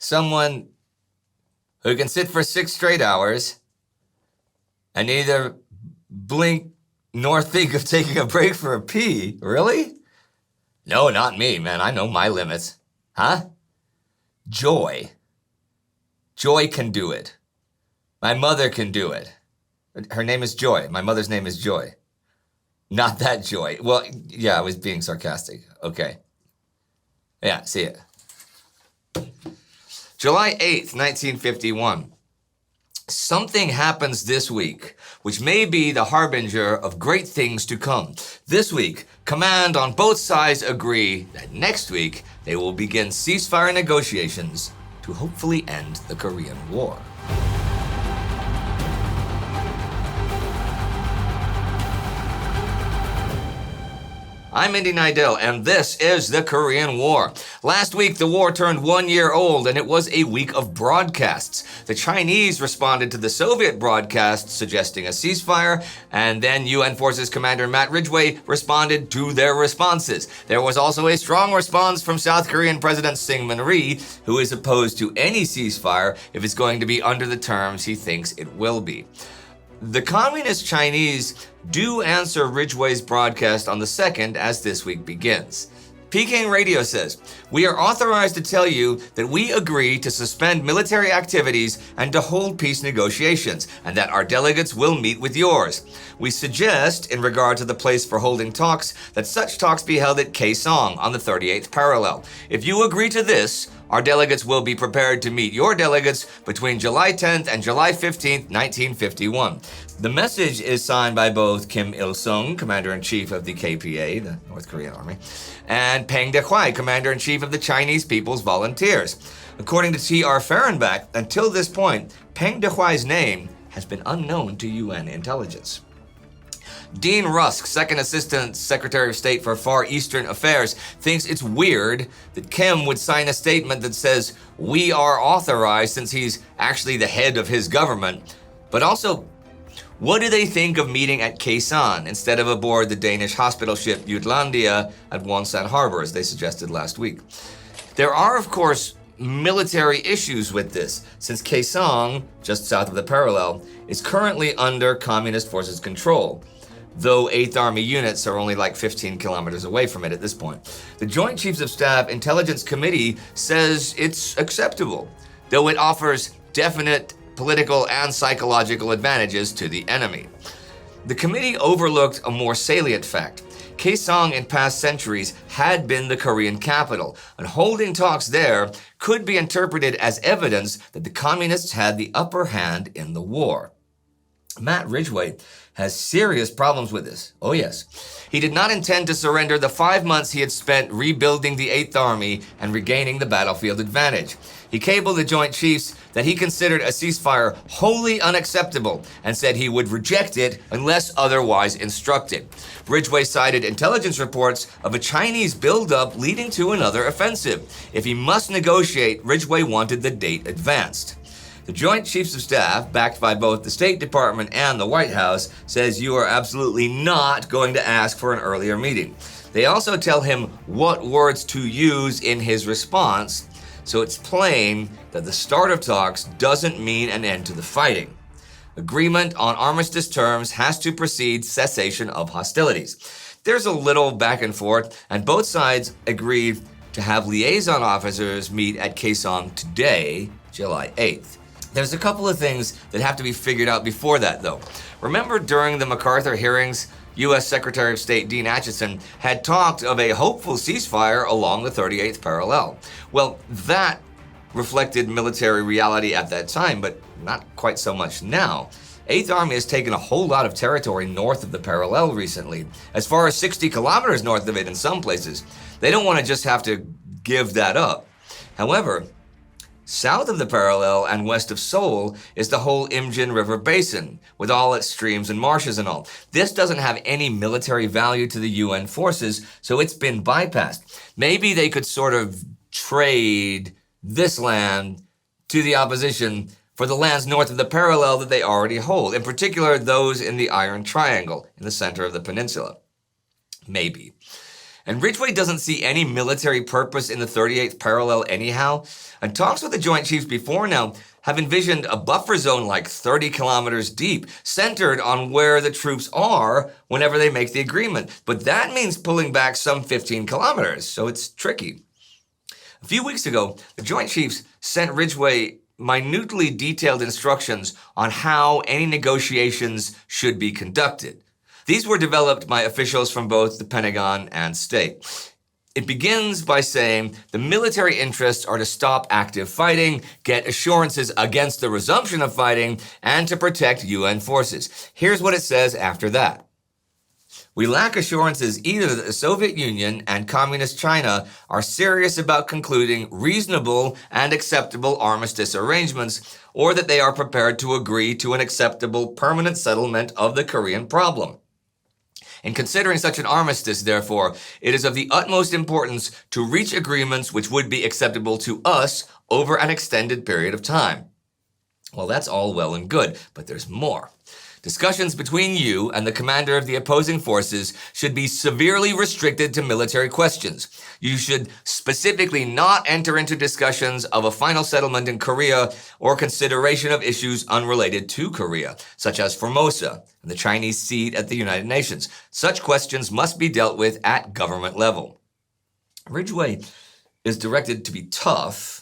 someone who can sit for 6 straight hours and neither blink nor think of taking a break for a pee. Really? No, not me, man. I know my limits. Huh? Joy. Joy can do it. My mother can do it. Her name is Joy. My mother's name is Joy. Not that Joy. Well, yeah, I was being sarcastic. Okay. Yeah, see it. July 8th, 1951. Something happens this week, which may be the harbinger of great things to come. This week, command on both sides agree that next week they will begin ceasefire negotiations to hopefully end the Korean War. I'm Indy Neidell, and this is the Korean War. Last week, the war turned 1 year old, and it was a week of broadcasts. The Chinese responded to the Soviet broadcasts suggesting a ceasefire, and then UN Forces Commander Matt Ridgway responded to their responses. There was also a strong response from South Korean President Syngman Rhee, who is opposed to any ceasefire if it's going to be under the terms he thinks it will be. The Communist Chinese do answer Ridgway's broadcast on the 2nd as this week begins. Peking Radio says, "We are authorized to tell you that we agree to suspend military activities and to hold peace negotiations, and that our delegates will meet with yours. We suggest, in regard to the place for holding talks, that such talks be held at Kaesong on the 38th parallel. If you agree to this, our delegates will be prepared to meet your delegates between July 10th and July 15th, 1951. The message is signed by both Kim Il-sung, Commander-in-Chief of the KPA, the North Korean Army, and Peng Dehuai, Commander-in-Chief of the Chinese People's Volunteers. According to T.R. Fehrenbach, until this point, Peng Dehuai's name has been unknown to UN intelligence. Dean Rusk, Second Assistant Secretary of State for Far Eastern Affairs, thinks it's weird that Kim would sign a statement that says, "We are authorized," since he's actually the head of his government. But also, what do they think of meeting at Kaesong instead of aboard the Danish hospital ship Jutlandia at Wonsan Harbor, as they suggested last week? There are, of course, military issues with this, since Kaesong, just south of the parallel, is currently under Communist forces' control, though 8th Army units are only like 15 kilometers away from it at this point. The Joint Chiefs of Staff Intelligence Committee says it's acceptable, though it offers definite political and psychological advantages to the enemy. The committee overlooked a more salient fact. Kaesong in past centuries had been the Korean capital, and holding talks there could be interpreted as evidence that the communists had the upper hand in the war. Matt Ridgway has serious problems with this. Oh yes. He did not intend to surrender the 5 months he had spent rebuilding the 8th Army and regaining the battlefield advantage. He cabled the Joint Chiefs that he considered a ceasefire wholly unacceptable and said he would reject it unless otherwise instructed. Ridgway cited intelligence reports of a Chinese buildup leading to another offensive. If he must negotiate, Ridgway wanted the date advanced. The Joint Chiefs of Staff, backed by both the State Department and the White House, says you are absolutely not going to ask for an earlier meeting. They also tell him what words to use in his response, so it's plain that the start of talks doesn't mean an end to the fighting. Agreement on armistice terms has to precede cessation of hostilities. There's a little back and forth, and both sides agreed to have liaison officers meet at Kaesong today, July 8th. There's a couple of things that have to be figured out before that, though. Remember during the MacArthur hearings, U.S. Secretary of State Dean Acheson had talked of a hopeful ceasefire along the 38th parallel. Well, that reflected military reality at that time, but not quite so much now. 8th Army has taken a whole lot of territory north of the parallel recently, as far as 60 kilometers north of it in some places. They don't want to just have to give that up. However, south of the parallel and west of Seoul is the whole Imjin River Basin, with all its streams and marshes and all. This doesn't have any military value to the UN forces, so it's been bypassed. Maybe they could sort of trade this land to the opposition for the lands north of the parallel that they already hold, in particular those in the Iron Triangle, in the center of the peninsula. Maybe. And Ridgway doesn't see any military purpose in the 38th parallel anyhow. And talks with the Joint Chiefs before now have envisioned a buffer zone like 30 kilometers deep, centered on where the troops are whenever they make the agreement. But that means pulling back some 15 kilometers, so it's tricky. A few weeks ago, the Joint Chiefs sent Ridgway minutely detailed instructions on how any negotiations should be conducted. These were developed by officials from both the Pentagon and state. It begins by saying the military interests are to stop active fighting, get assurances against the resumption of fighting, and to protect UN forces. Here's what it says after that. We lack assurances either that the Soviet Union and Communist China are serious about concluding reasonable and acceptable armistice arrangements, or that they are prepared to agree to an acceptable permanent settlement of the Korean problem. In considering such an armistice, therefore, it is of the utmost importance to reach agreements which would be acceptable to us over an extended period of time. Well, that's all well and good, but there's more. Discussions between you and the commander of the opposing forces should be severely restricted to military questions. You should specifically not enter into discussions of a final settlement in Korea or consideration of issues unrelated to Korea, such as Formosa and the Chinese seat at the United Nations. Such questions must be dealt with at government level. Ridgway is directed to be tough,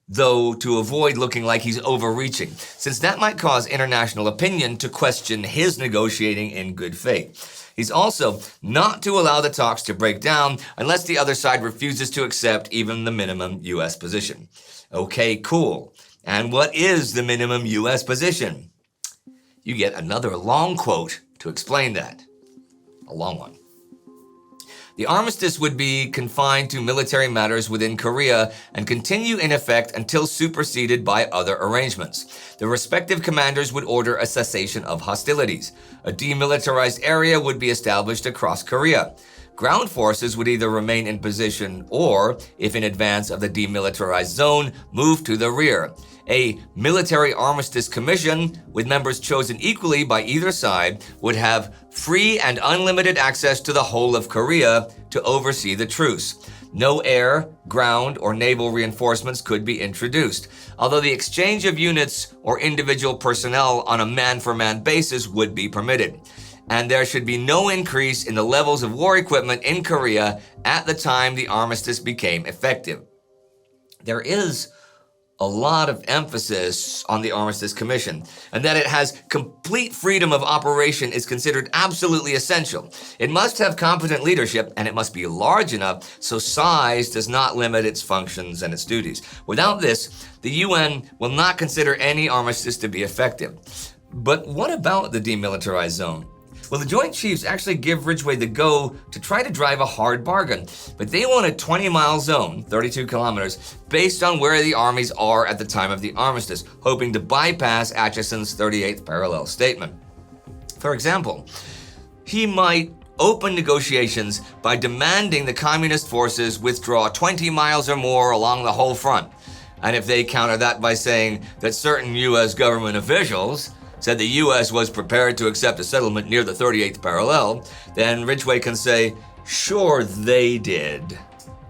though to avoid looking like he's overreaching, since that might cause international opinion to question his negotiating in good faith. He's also not to allow the talks to break down unless the other side refuses to accept even the minimum U.S. position. Okay, cool. And what is the minimum U.S. position? You get another long quote to explain that. A long one. The armistice would be confined to military matters within Korea and continue in effect until superseded by other arrangements. The respective commanders would order a cessation of hostilities. A demilitarized area would be established across Korea. Ground forces would either remain in position or, if in advance of the demilitarized zone, move to the rear. A military armistice commission, with members chosen equally by either side, would have free and unlimited access to the whole of Korea to oversee the truce. No air, ground, or naval reinforcements could be introduced, although the exchange of units or individual personnel on a man-for-man basis would be permitted. And there should be no increase in the levels of war equipment in Korea at the time the armistice became effective. There is a lot of emphasis on the Armistice Commission, and that it has complete freedom of operation is considered absolutely essential. It must have competent leadership, and it must be large enough so size does not limit its functions and its duties. Without this, the UN will not consider any armistice to be effective. But what about the demilitarized zone? Well, the Joint Chiefs actually give Ridgway the go to try to drive a hard bargain, but they want a 20-mile zone, 32 kilometers, based on where the armies are at the time of the armistice, hoping to bypass Acheson's 38th parallel statement. For example, he might open negotiations by demanding the communist forces withdraw 20 miles or more along the whole front. And if they counter that by saying that certain U.S. government officials said the U.S. was prepared to accept a settlement near the 38th parallel, then Ridgway can say, sure they did.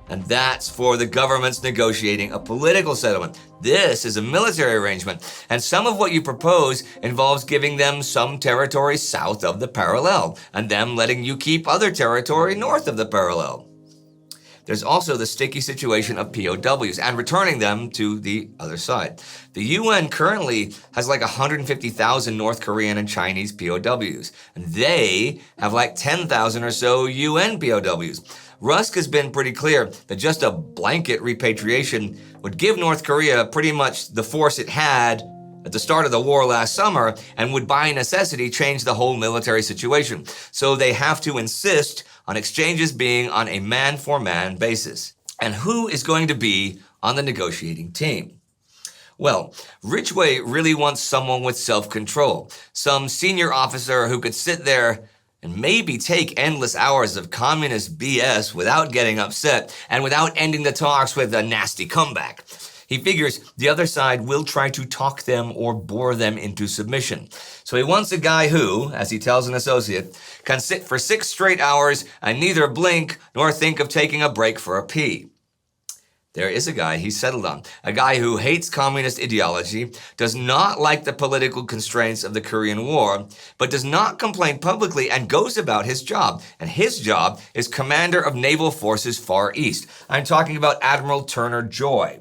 And that's for the governments negotiating a political settlement. This is a military arrangement, and some of what you propose involves giving them some territory south of the parallel, and them letting you keep other territory north of the parallel. There's also the sticky situation of POWs and returning them to the other side. The UN currently has like 150,000 North Korean and Chinese POWs, and they have like 10,000 or so UN POWs. Rusk has been pretty clear that just a blanket repatriation would give North Korea pretty much the force it had at the start of the war last summer and would by necessity change the whole military situation. So they have to insist on exchanges being on a man-for-man basis. And who is going to be on the negotiating team? Well, Ridgway really wants someone with self-control, some senior officer who could sit there and maybe take endless hours of communist BS without getting upset and without ending the talks with a nasty comeback. He figures the other side will try to talk them or bore them into submission. So he wants a guy who, as he tells an associate, can sit for 6 straight hours and neither blink nor think of taking a break for a pee. There is a guy he's settled on. A guy who hates communist ideology, does not like the political constraints of the Korean War, but does not complain publicly and goes about his job. And his job is Commander of Naval Forces Far East. I'm talking about Admiral Turner Joy,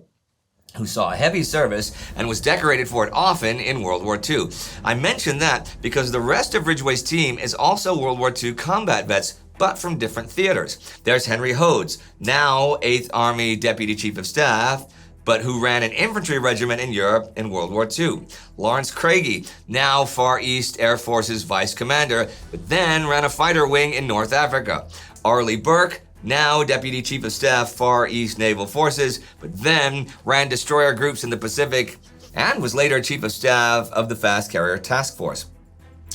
who saw heavy service and was decorated for it often in World War II. I mention that because the rest of Ridgway's team is also World War II combat vets, but from different theaters. There's Henry Hodes, now 8th Army Deputy Chief of Staff, but who ran an infantry regiment in Europe in World War II. Lawrence Craigie, now Far East Air Force's Vice Commander, but then ran a fighter wing in North Africa. Arleigh Burke, now Deputy Chief of Staff, Far East Naval Forces, but then ran destroyer groups in the Pacific and was later Chief of Staff of the Fast Carrier Task Force.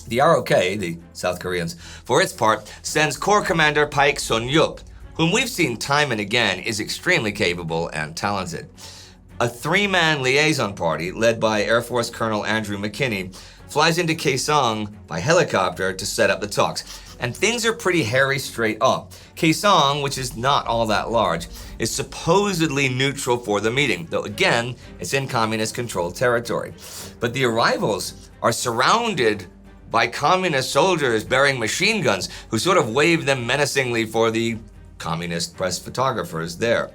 The ROK, the South Koreans, for its part, sends Corps Commander Paik Sun-yup, whom we've seen time and again is extremely capable and talented. A 3-man liaison party, led by Air Force Colonel Andrew McKinney, flies into Kaesong by helicopter to set up the talks. And things are pretty hairy straight up. Kaesong, which is not all that large, is supposedly neutral for the meeting, though again, it's in communist-controlled territory. But the arrivals are surrounded by communist soldiers bearing machine guns who sort of wave them menacingly for the communist press photographers there.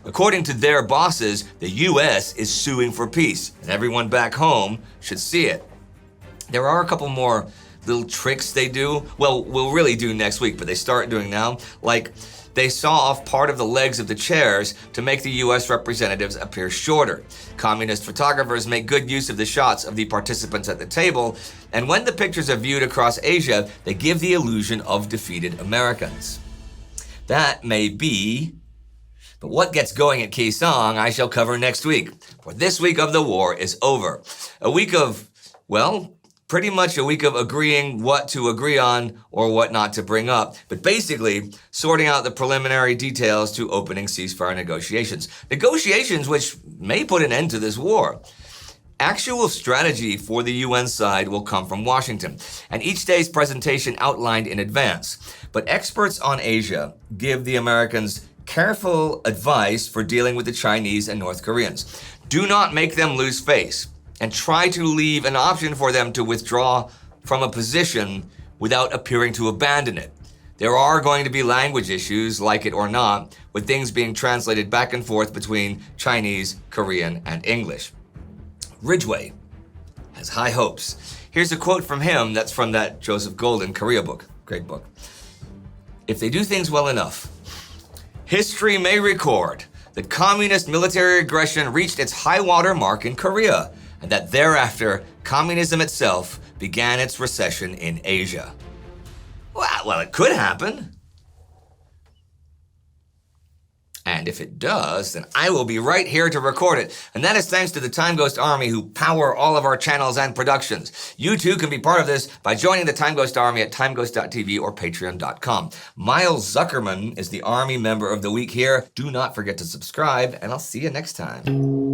According to their bosses, the US is suing for peace, and everyone back home should see it. There are a couple more little tricks they do. Well, we'll really do next week, but they start doing now. Like, they saw off part of the legs of the chairs to make the US representatives appear shorter. Communist photographers make good use of the shots of the participants at the table, and when the pictures are viewed across Asia, they give the illusion of defeated Americans. That may be, but what gets going at Kaesong I shall cover next week, for this week of the war is over. A week of, well, pretty much a week of agreeing what to agree on or what not to bring up, but basically sorting out the preliminary details to opening ceasefire negotiations. Negotiations which may put an end to this war. Actual strategy for the UN side will come from Washington, and each day's presentation outlined in advance. But experts on Asia give the Americans careful advice for dealing with the Chinese and North Koreans. Do not make them lose face, and try to leave an option for them to withdraw from a position without appearing to abandon it. There are going to be language issues, like it or not, with things being translated back and forth between Chinese, Korean, and English. Ridgway has high hopes. Here's a quote from him that's from that Joseph Goldin Korea book. Great book. If they do things well enough, history may record that communist military aggression reached its high water mark in Korea, and that thereafter, communism itself began its recession in Asia. Well, it could happen. And if it does, then I will be right here to record it. And that is thanks to the Time Ghost Army, who power all of our channels and productions. You too can be part of this by joining the Time Ghost Army at timeghost.tv or patreon.com. Miles Zuckerman is the Army Member of the Week here. Do not forget to subscribe, and I'll see you next time.